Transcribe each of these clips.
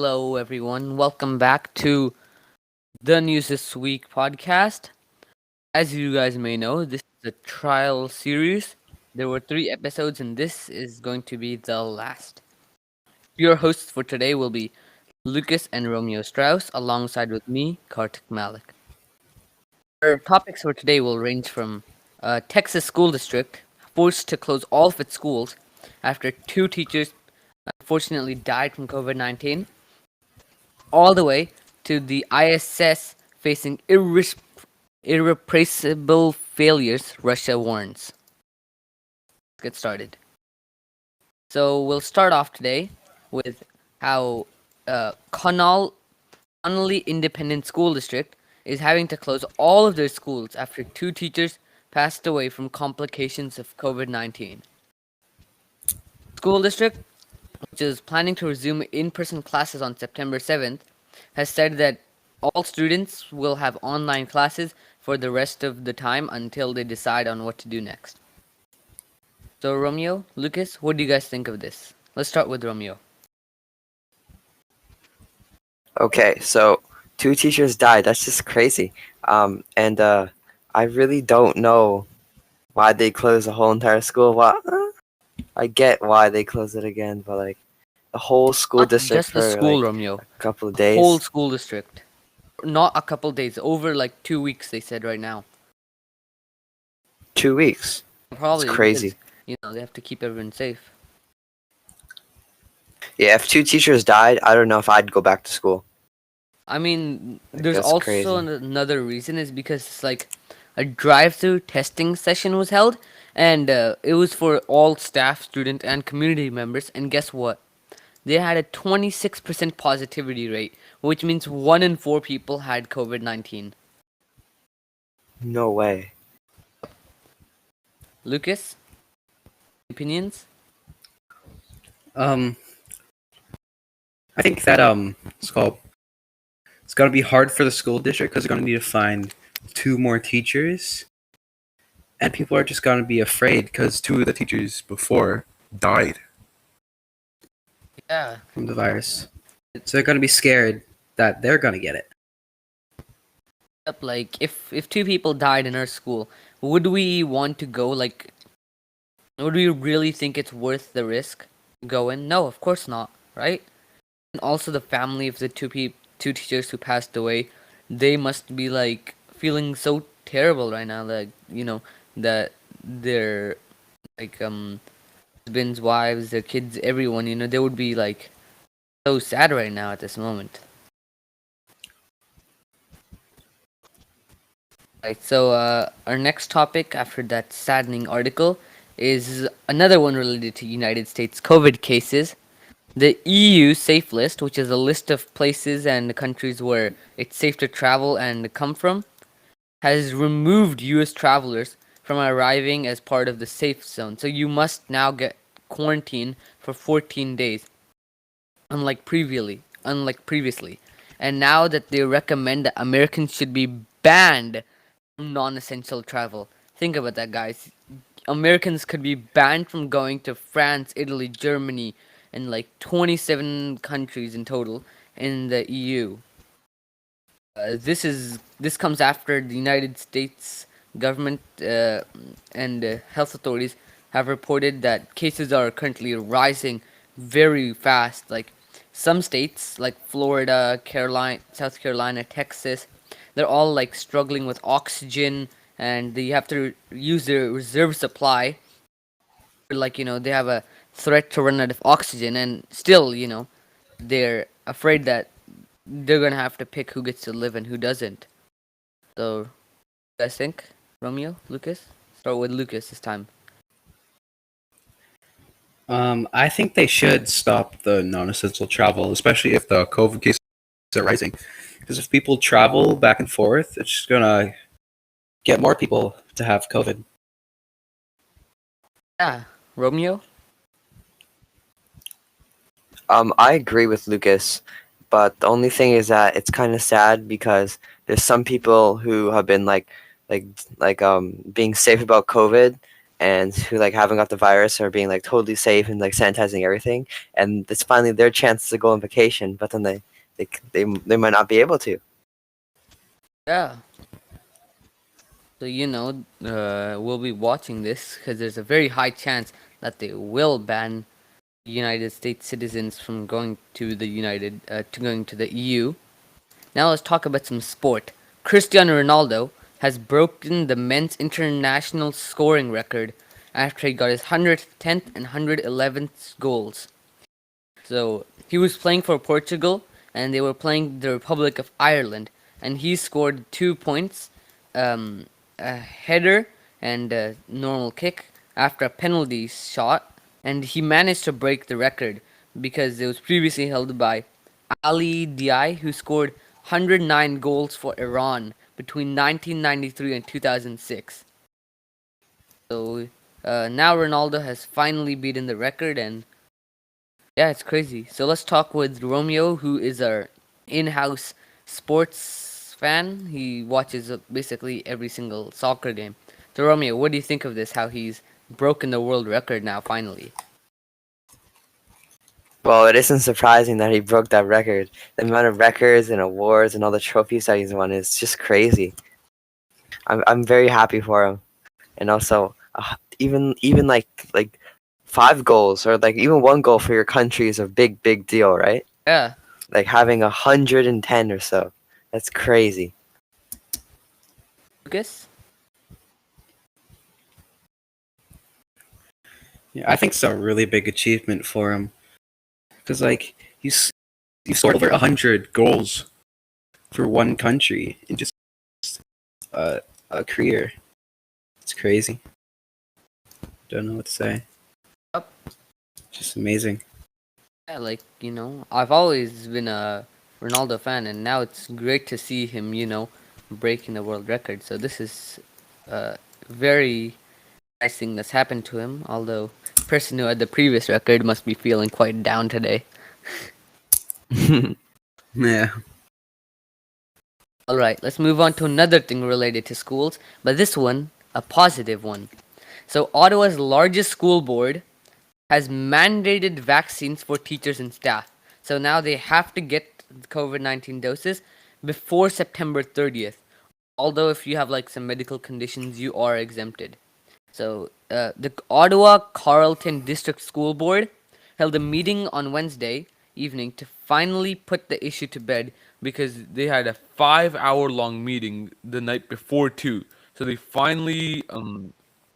Hello, everyone. Welcome back to the News This Week podcast. As you guys may know, this is a trial series. There were 3 episodes, and this is going to be the last. Your hosts for today will be Lucas and Romeo Strauss, alongside with me, Kartik Malik. Our topics for today will range from Texas school district forced to close all of its schools after 2 teachers unfortunately died from COVID-19, all the way to the ISS facing irrepressible failures, Russia warns. Let's get started. So we'll start off today with how Connolly Independent School District is having to close all of their schools after 2 teachers passed away from complications of COVID-19. School district, which is planning to resume in-person classes on September 7th, has said that all students will have online classes for the rest of the time until they decide on what to do next. So, Romeo, Lucas, what do you guys think of this? Let's start with Romeo. Okay, so 2 teachers died. That's just crazy. And I really don't know why they closed the whole entire school. Well, I get why they closed it again, but like the whole school Not district just the for school, like Romeo. a couple of The whole days. school district. Not a couple days, over like 2 weeks, they said right now. 2 weeks. Probably crazy. because, they have to keep everyone safe. Yeah, if 2 teachers died, I don't know if I'd go back to school. I mean, Like, there's that's also crazy. another reason is because like a drive-through testing session was held, and it was for all staff, student, and community members. And guess what? They had a 26% positivity rate, which means 1 in 4 people had COVID-19. No way. Lucas, opinions? Um, I think that it's gonna be hard for the school district because they're gonna need to find 2 more teachers, and people are just gonna be afraid because 2 of the teachers before died Yeah. from the virus, so they're gonna be scared that they're gonna get it. Like if 2 people died in our school, would we want to go? Like, would we really think it's worth the risk to go in? No, of course not, right? And also the family of the 2 teachers who passed away, they must be like feeling so terrible right now. Like, that their like husbands, wives, their kids, everyone, they would be like so sad right now at this moment. Right, so our next topic after that saddening article is another one related to United States COVID cases. The EU safe list, which is a list of places and countries where it's safe to travel and come from, has removed US travelers from arriving as part of the safe zone. So you must now get quarantined for 14 days, unlike previously. And now that they recommend that Americans should be banned non-essential travel. Think about that, guys. Americans could be banned from going to France, Italy, Germany, and like 27 countries in total in the EU. This comes after the United States government and health authorities have reported that cases are currently rising very fast. Like some states, like Florida, South Carolina, Texas, they're all like struggling with oxygen, and they have to use their reserve supply. Like they have a threat to run out of oxygen, and still they're afraid that they're gonna have to pick who gets to live and who doesn't. So, you guys think, Romeo, Lucas? Start with Lucas this time. I think they should stop the non-essential travel, especially if the COVID cases are rising. Because if people travel back and forth, it's just gonna get more people to have COVID. Yeah, Romeo. I agree with Lucas, but the only thing is that it's kind of sad because there's some people who have been like being safe about COVID, and who like haven't got the virus are being like totally safe and like sanitizing everything, and it's finally their chance to go on vacation, but then they might not be able to. Yeah. So we'll be watching this because there's a very high chance that they will ban United States citizens from going to the EU. Now let's talk about some sport. Cristiano Ronaldo has broken the men's international scoring record after he got his 110th and 111th goals. So he was playing for Portugal, and they were playing the Republic of Ireland, and he scored 2 points, a header and a normal kick after a penalty shot, and he managed to break the record because it was previously held by Ali Diaye, who scored 109 goals for Iran between 1993 and 2006. So now Ronaldo has finally beaten the record, and yeah, it's crazy. So let's talk with Romeo, who is our in-house sports fan. He watches basically every single soccer game. So Romeo, what do you think of this? How he's broken the world record now finally? Well, it isn't surprising that he broke that record. The amount of records and awards and all the trophies that he's won is just crazy. I'm very happy for him, and also even like 5 goals or like even 1 goal for your country is a big deal, right? Yeah, Like having 110 or so, that's crazy. Lucas. Yeah, I think it's a really big achievement for him because like he scored over 100 goals for one country in just uh, a career. It's crazy. Don't know what to say. Yup. Just amazing. Yeah, I've always been a Ronaldo fan, and now it's great to see him, breaking the world record. So this is a very nice thing that's happened to him. Although, the person who had the previous record must be feeling quite down today. Yeah. All right, let's move on to another thing related to schools, but this one, a positive one. So, Ottawa's largest school board has mandated vaccines for teachers and staff. So now they have to get COVID-19 doses before September 30th. Although if you have like some medical conditions, you are exempted. So the Ottawa Carleton District School Board held a meeting on Wednesday evening to finally put the issue to bed because they had a 5 hour long meeting the night before too. So they finally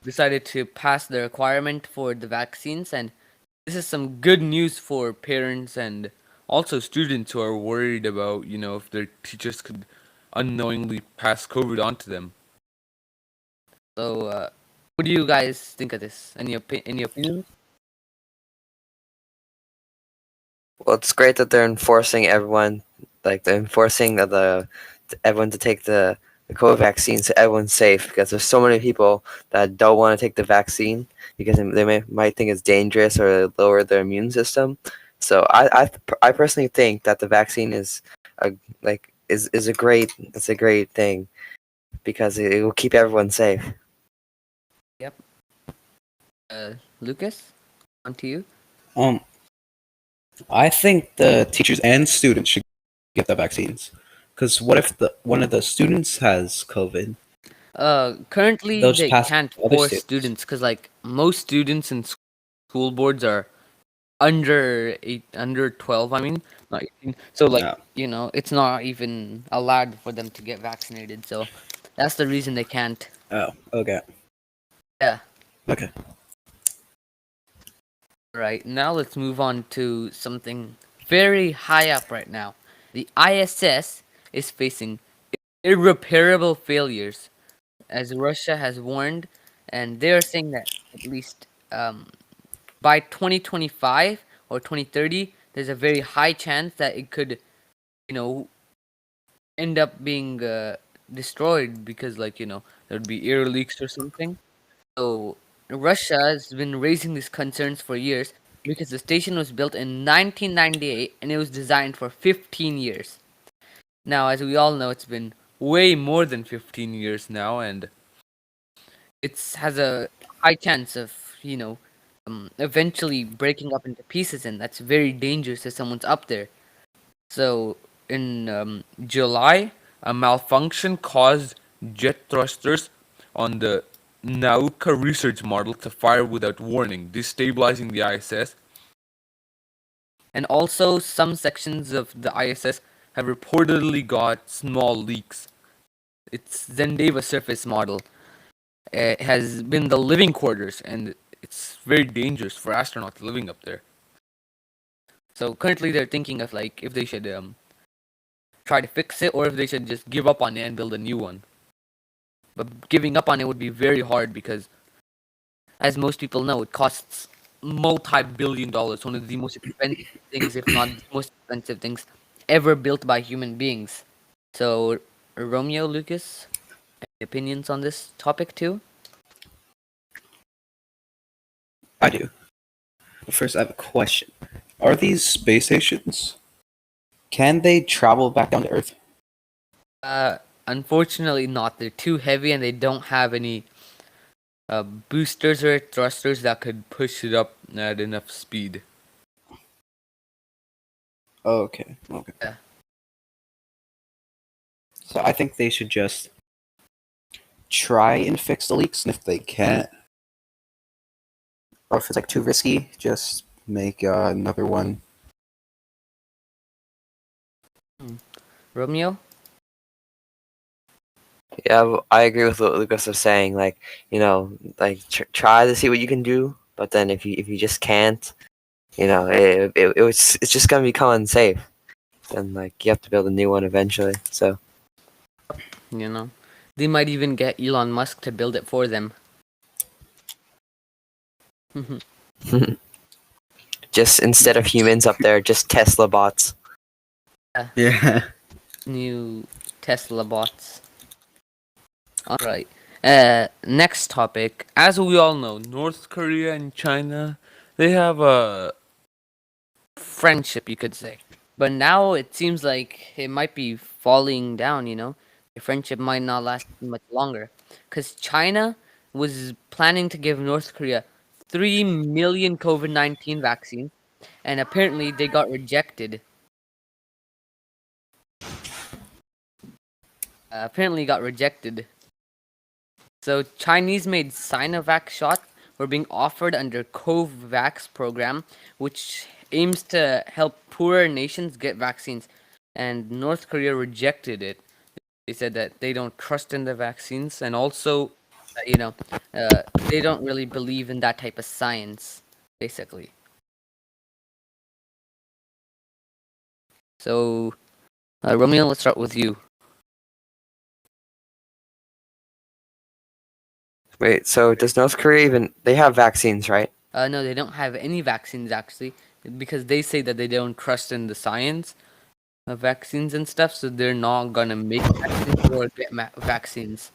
decided to pass the requirement for the vaccines, and this is some good news for parents and also students who are worried about, if their teachers could unknowingly pass COVID on to them. So, what do you guys think of this? Any opinions? Well, it's great that they're enforcing everyone, like they're enforcing that everyone to take the COVID vaccine so everyone's safe, because there's so many people that don't want to take the vaccine because might think it's dangerous or lower their immune system. So I personally think that the vaccine is a is a great, it's a great thing because it will keep everyone safe. Yep. Lucas, on to you. Um, I think the teachers and students should get the vaccines. Because what if one of the students has COVID? Currently They'll just they pass can't to other force students. students because like most students in school boards are under 12. I mean, not 18. So like Yeah. it's not even allowed for them to get vaccinated. So that's the reason they can't. Oh, okay. Yeah. Okay. Right, now let's move on to something very high up right now. The ISS is facing irreparable failures, as Russia has warned, and they are saying that at least by 2025 or 2030, there's a very high chance that it could, you know, end up being destroyed because, there'd be air leaks or something. So Russia has been raising these concerns for years because the station was built in 1998 and it was designed for 15 years. Now, as we all know, it's been way more than 15 years now, and it's has a high chance of, eventually breaking up into pieces, and that's very dangerous if someone's up there. So in July, a malfunction caused jet thrusters on the Nauka research model to fire without warning, destabilizing the ISS. And also, some sections of the ISS have reportedly got small leaks. Its Zendeva surface model has been the living quarters, and it's very dangerous for astronauts living up there. So currently, they're thinking of like if they should try to fix it or if they should just give up on it and build a new one. But giving up on it would be very hard because, as most people know, it costs multi-billion dollars. One of the most expensive things, if not the most expensive things, ever built by human beings. So, Romeo, Lucas, any opinions on this topic too? I do. But first, I have a question. Are these space stations? Can they travel back down to Earth? Uh, Unfortunately, not. They're too heavy and they don't have any boosters or thrusters that could push it up at enough speed. Okay. Okay. Yeah. So I think they should just try and fix the leaks, and if they can't, or if it's like too risky, just make another one. Romeo? Yeah, I agree with what Lucas was saying. Like, like try to see what you can do, but then if you just can't, it's just gonna become unsafe. Then like you have to build a new one eventually. So You know, they might even get Elon Musk to build it for them. just instead of humans up there, just Tesla bots. Yeah. New Tesla bots. Alright. Next topic. As we all know, North Korea and China, they have a friendship, you could say. But now it seems like it might be falling down, The friendship might not last much longer. Because China was planning to give North Korea 3 million COVID-19 vaccines, and apparently they got rejected. So Chinese-made Sinovac shots were being offered under COVAX program, which aims to help poorer nations get vaccines, and North Korea rejected it. They said that they don't trust in the vaccines, and also, they don't really believe in that type of science, basically. So, Romeo, let's start with you. Wait, so does North Korea even? They have vaccines, right? No, they don't have any vaccines actually, because they say that they don't trust in the science of vaccines and stuff, so they're not gonna make vaccines or get vaccines.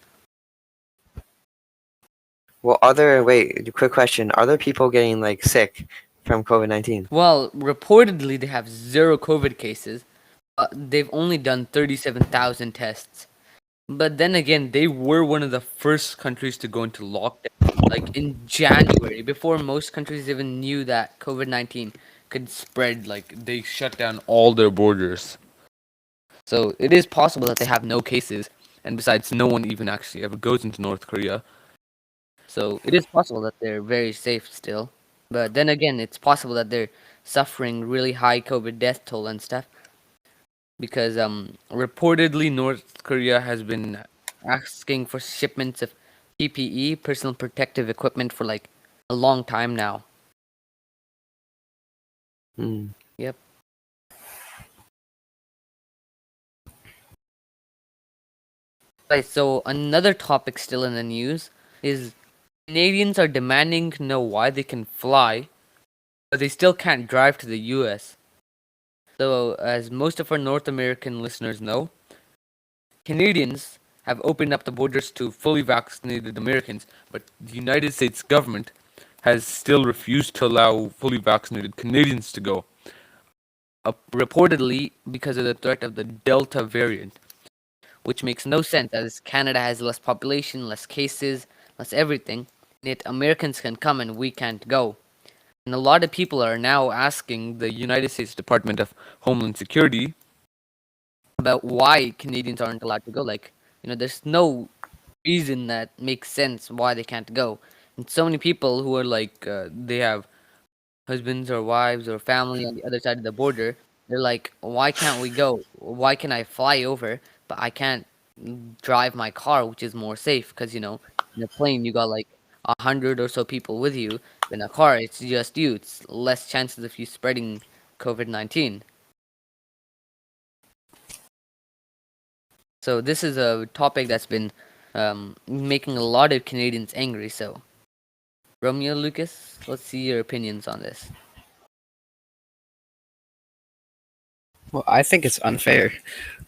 Well, wait, quick question: are there people getting like sick from COVID-19? Well, reportedly they have zero COVID cases. They've only done 37,000 tests. But then again, they were one of the first countries to go into lockdown, like in January, before most countries even knew that COVID-19 could spread. Like they shut down all their borders. So it is possible that they have no cases, and besides, no one even actually ever goes into North Korea. So it is possible that they're very safe still. But then again, it's possible that they're suffering really high COVID death toll and stuff. Because reportedly North Korea has been asking for shipments of PPE, personal protective equipment, for like a long time now. Hmm. Yep. Right, so another topic still in the news is Canadians are demanding to know why they can fly, but they still can't drive to the US. So, as most of our North American listeners know, Canadians have opened up the borders to fully vaccinated Americans, but the United States government has still refused to allow fully vaccinated Canadians to go, reportedly because of the threat of the Delta variant, which makes no sense as Canada has less population, less cases, less everything. Yet Americans can come and we can't go. And a lot of people are now asking the United States Department of Homeland Security about why Canadians aren't allowed to go. Like, there's no reason that makes sense why they can't go. And so many people who are like, they have husbands or wives or family on the other side of the border, they're like, why can't we go? Why can I fly over, but I can't drive my car, which is more safe? Because, in a plane, you got like 100 or so people with you. In a car, it's just you. It's less chances of you spreading COVID-19. So this is a topic that's been making a lot of Canadians angry. So, Romeo, Lucas, let's see your opinions on this. Well, I think it's unfair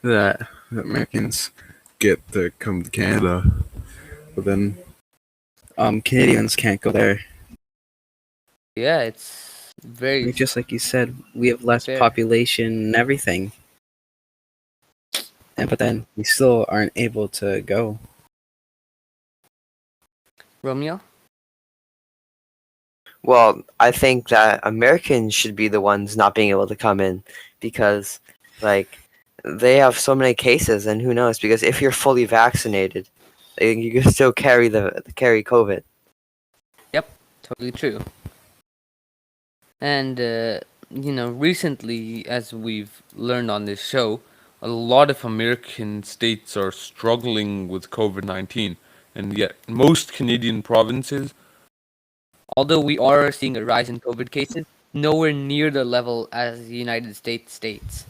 that Americans get to come to Canada, but then Canadians can't go there. Yeah, it's very Like, just like you said, we have less fair. population and everything, and but then we still aren't able to go. Romeo? Well, I think that Americans should be the ones not being able to come in because, like, they have so many cases, and who knows? Because if you're fully vaccinated, you can still carry COVID. Yep, totally true. And, recently, as we've learned on this show, a lot of American states are struggling with COVID 19. And yet, most Canadian provinces, although we are seeing a rise in COVID cases, nowhere near the level as the United States states.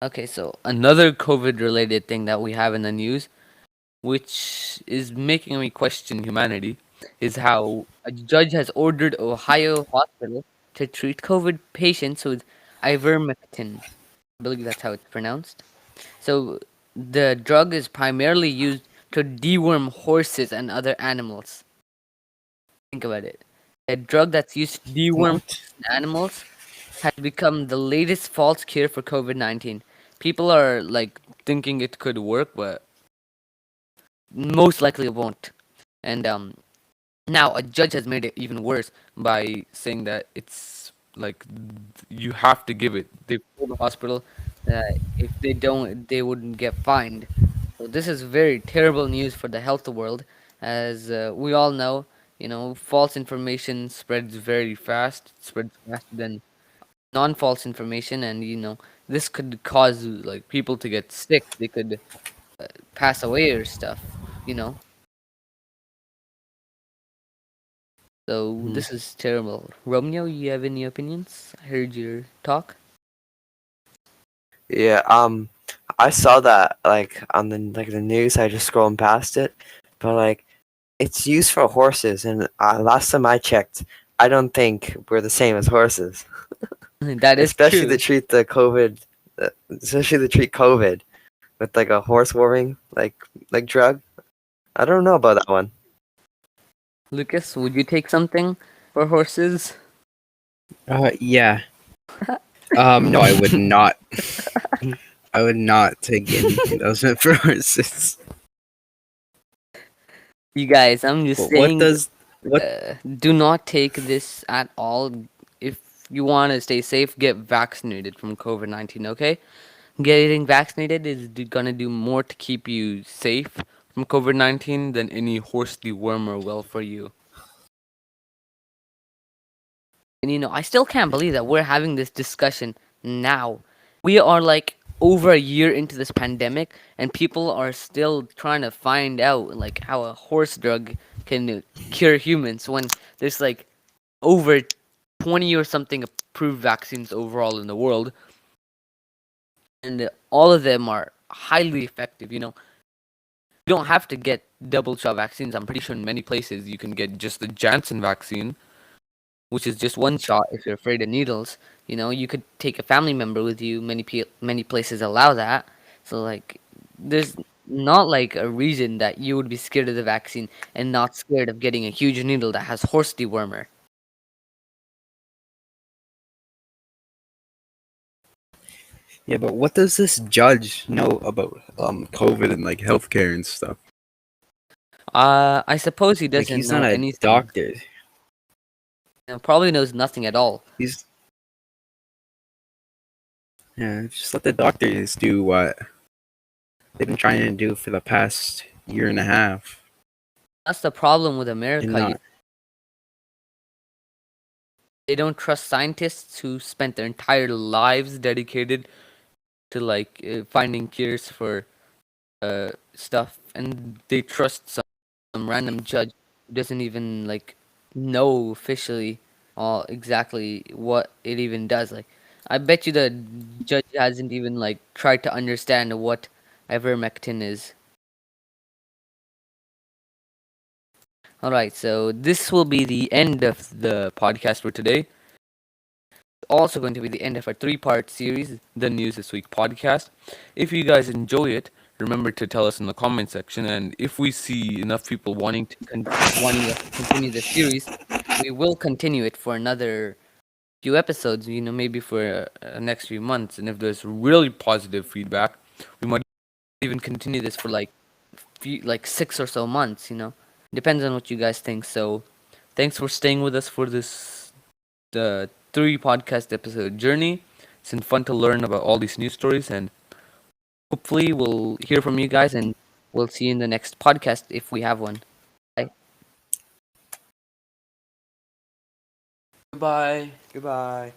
Okay, so another COVID related thing that we have in the news, which is making me question humanity, is how a judge has ordered Ohio hospital to treat COVID patients with ivermectin. I believe that's how it's pronounced. So the drug is primarily used to deworm horses and other animals. Think about it. A drug that's used to deworm What? animals has become the latest false cure for COVID-19. People are like thinking it could work, but most likely it won't. And now a judge has made it even worse by saying that it's like you have to give it. They told the hospital that if they don't, they wouldn't get fined. So this is very terrible news for the health world, as we all know. False information spreads very fast. It spreads faster than non-false information, and this could cause like people to get sick. They could pass away or stuff. You know. So Mhm. this is terrible. Romeo, you have any opinions? I heard your talk. Yeah, I saw that like on the news. I just scrolling past it, but like it's used for horses, and last time I checked, I don't think we're the same as horses, That is especially to true. treat the COVID, especially to treat COVID with like a horse warming like drug. I don't know about that one. Lucas, would you take something for horses? Yeah. No, I would not. I would not take anything that was meant for horses. You guys, I'm just What saying, does what? do not take this at all. If you want to stay safe, get vaccinated from COVID-19, okay? Getting vaccinated is gonna do more to keep you safe from COVID-19 than any horse dewormer will for you. And I still can't believe that we're having this discussion now. We are like over a year into this pandemic, and people are still trying to find out like how a horse drug can cure humans when there's like over 20 or something approved vaccines overall in the world, and all of them are highly effective. You don't have to get double shot vaccines. I'm pretty sure in many places you can get just the Janssen vaccine, which is just one shot if you're afraid of needles. You could take a family member with you. Many places allow that. So like, there's not like a reason that you would be scared of the vaccine and not scared of getting a huge needle that has horse dewormer. Yeah, but what does this judge know about COVID and like healthcare and stuff? I suppose he Like doesn't he's know not a anything. doctor. Probably knows nothing at all. He's Yeah, just let the doctors do what they've been trying to do for the past year and a half, That's the problem with and America. not. They don't trust scientists who spent their entire lives dedicated to finding cures for stuff, and they trust some random judge who doesn't even know officially all exactly what it even does. Like, I bet you the judge hasn't even tried to understand what ivermectin is. All right, so this will be the end of the podcast for today. Also going to be the end of our three-part series, the News This Week podcast. If you guys enjoy it, remember to tell us in the comment section, and if we see enough people wanting us to continue the series, we will continue it for another few episodes. Maybe for next few months. And if there's really positive feedback, we might even continue this for like 6 or so months. Depends on what you guys think. So, thanks for staying with us for this the three podcast episode journey. It's been fun to learn about all these news stories, and hopefully we'll hear from you guys, and we'll see you in the next podcast if we have one. Bye. Goodbye. Goodbye.